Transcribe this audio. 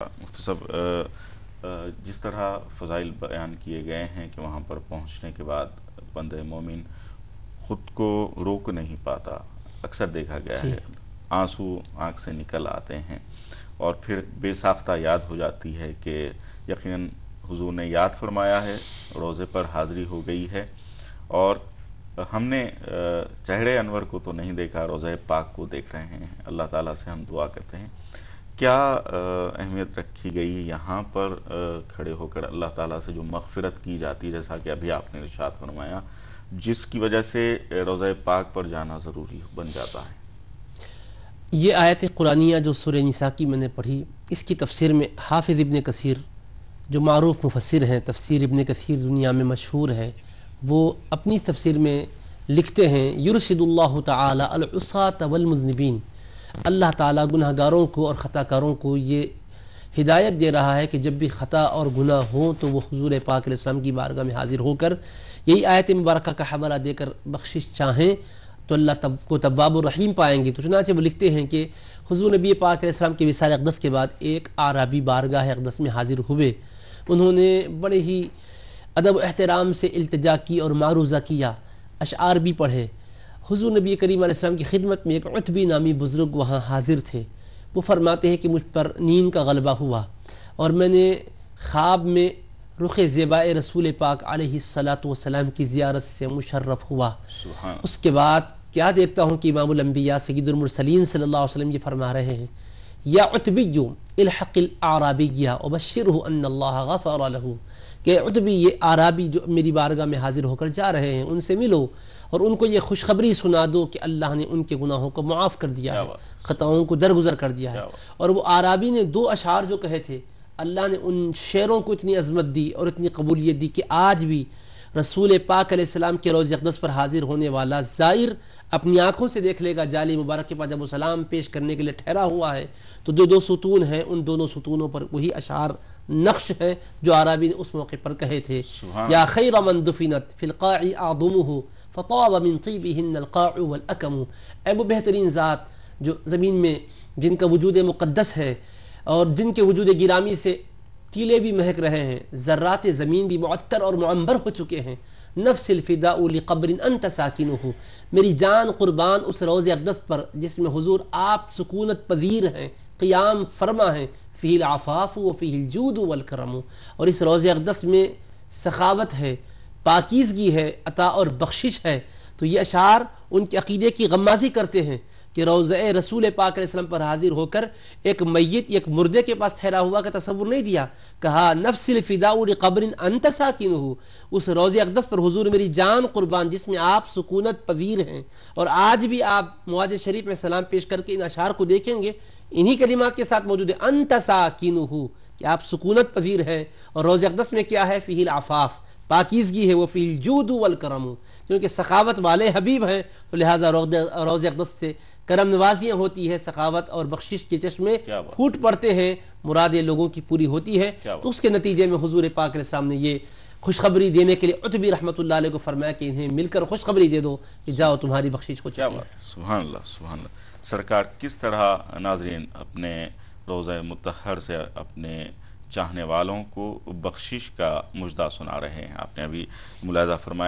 مفتی صاحب، جس طرح فضائل بیان کیے گئے ہیں کہ وہاں پر پہنچنے کے بعد بندہ مومن خود کو روک نہیں پاتا، اکثر دیکھا گیا جی ہے آنسو آنکھ سے نکل آتے ہیں اور پھر بے ساختہ یاد ہو جاتی ہے کہ یقیناً حضور نے یاد فرمایا ہے، روضے پر حاضری ہو گئی ہے اور ہم نے چہرے انور کو تو نہیں دیکھا، روضہ پاک کو دیکھ رہے ہیں۔ اللہ تعالیٰ سے ہم دعا کرتے ہیں کیا اہمیت رکھی گئی یہاں پر کھڑے ہو کر اللہ تعالیٰ سے جو مغفرت کی جاتی ہے، جیسا کہ ابھی آپ نے ارشاد فرمایا، جس کی وجہ سے روضہ پاک پر جانا ضروری بن جاتا ہے؟ یہ آیت قرآنیہ جو سورہ نساء کی میں نے پڑھی، اس کی تفسیر میں حافظ ابن کثیر جو معروف مفسر ہیں، تفسیر ابن کثیر دنیا میں مشہور ہے، وہ اپنی تفسیر میں لکھتے ہیں یرشد اللہ تعالی العصاة والمذنبین، اللہ تعالیٰ گناہ گاروں کو اور خطا کاروں کو یہ ہدایت دے رہا ہے کہ جب بھی خطا اور گناہ ہوں تو وہ حضور پاک علیہ السلام کی بارگاہ میں حاضر ہو کر یہی آیت مبارکہ کا حوالہ دے کر بخشش چاہیں تو اللہ کو تواب الرحیم پائیں گے۔ تو چنانچہ وہ لکھتے ہیں کہ حضور نبی پاک علیہ السلام کے وصال اقدس کے بعد ایک اعرابی بارگاہ اقدس میں حاضر ہوئے، انہوں نے بڑے ہی ادب و احترام سے التجا کی اور معروضہ کیا، اشعار بھی پڑھے۔ حضور نبی کریم علیہ السلام کی خدمت میں ایک عتبی نامی بزرگ وہاں حاضر تھے، وہ فرماتے ہیں کہ مجھ پر نیند کا غلبہ ہوا اور میں نے خواب میں رخ زیبائے رسول پاک علیہ السلام کی زیارت سے مشرف ہوا۔ اس کے بعد کیا دیکھتا ہوں کہ امام الانبیاء سید المرسلین صلی اللہ علیہ وسلم یہ فرما رہے ہیں یا عتبی الحق الاعرابی وبشرہ ان اللہ غفر لہ، کہ عتبی یہ اعرابی جو میری بارگاہ میں حاضر ہو کر جا رہے ہیں ان سے ملو اور ان کو یہ خوشخبری سنا دو کہ اللہ نے ان کے گناہوں کو معاف کر دیا ہے، خطاؤں کو درگزر کر دیا ہے۔ اور وہ اعرابی نے دو اشعار جو کہے تھے، اللہ نے ان شعروں کو اتنی عظمت دی اور اتنی قبولیت دی کہ آج بھی رسول پاک علیہ السلام کے روضہ اقدس پر حاضر ہونے والا زائر اپنی آنکھوں سے دیکھ لے گا، جالی مبارک کے پاس جب وہ سلام پیش کرنے کے لیے ٹھہرا ہوا ہے تو دو ستون ہیں، ان دونوں ستونوں پر وہی اشعار نقش ہیں جو عربی نے اس موقع پر کہے تھے۔ یا خیر من دفنت فی القاع اعظمہ فطاب من طیبہن القاع والاکم، اے وہ بہترین ذات جو زمین میں جن کا وجود مقدس ہے اور جن کے وجود گرامی سے ٹیلے بھی مہک رہے ہیں، ذرات زمین بھی معطر اور معمبر ہو چکے ہیں، نفس الفداء لقبر انت ساکنہ، میری جان قربان اس روضہ اقدس پر جس میں حضور آپ سکونت پذیر ہیں، قیام فرما ہیں، فیہ العفاف و فیہ الجود والکرم، اور اس روضہ اقدس میں سخاوت ہے، پاکیزگی ہے، عطا اور بخشش ہے۔ تو یہ اشعار ان کے عقیدے کی غمازی کرتے ہیں کہ روضہ رسول پاک علیہ السلام پر حاضر ہو کر ایک میت ایک مردے کے پاس ٹھہرا ہوا کا تصور نہیں دیا، کہا نفس الفداء لقبر انت ساکنہ، اس روضہ اقدس پر حضور میری جان قربان جس میں آپ سکونت پذیر ہیں۔ اور آج بھی آپ مواجہ شریف میں سلام پیش کر کے ان اشعار کو دیکھیں گے، انہی کلمات کے ساتھ موجود ہے انت ساکنہ، کہ آپ سکونت پذیر ہیں۔ اور روضہ اقدس میں کیا ہے؟ فیہ العفاف، پاکیزگی ہے، وہ فیہ الجود والکرم، کیونکہ سخاوت والے حبیب ہیں تو لہٰذا روضہ اقدس سے کرم نوازیاں ہوتی ہے، سخاوت اور بخشش کے چشمے پھوٹ پڑتے ہیں، مرادیں لوگوں کی پوری ہوتی ہے۔ تو اس کے نتیجے میں حضور پاک علیہ السلام نے یہ خوشخبری دینے کے لیے عتبی رحمۃ اللہ علیہ کو فرمایا کہ انہیں مل کر خوشخبری دے دو کہ جاؤ تمہاری بخشش کو چاہیے۔ سبحان اللہ، سبحان اللہ۔ سرکار کس طرح ناظرین اپنے روضہ مطہر سے اپنے چاہنے والوں کو بخشش کا مژدہ سنا رہے ہیں، آپ نے ابھی ملاحظہ فرمایا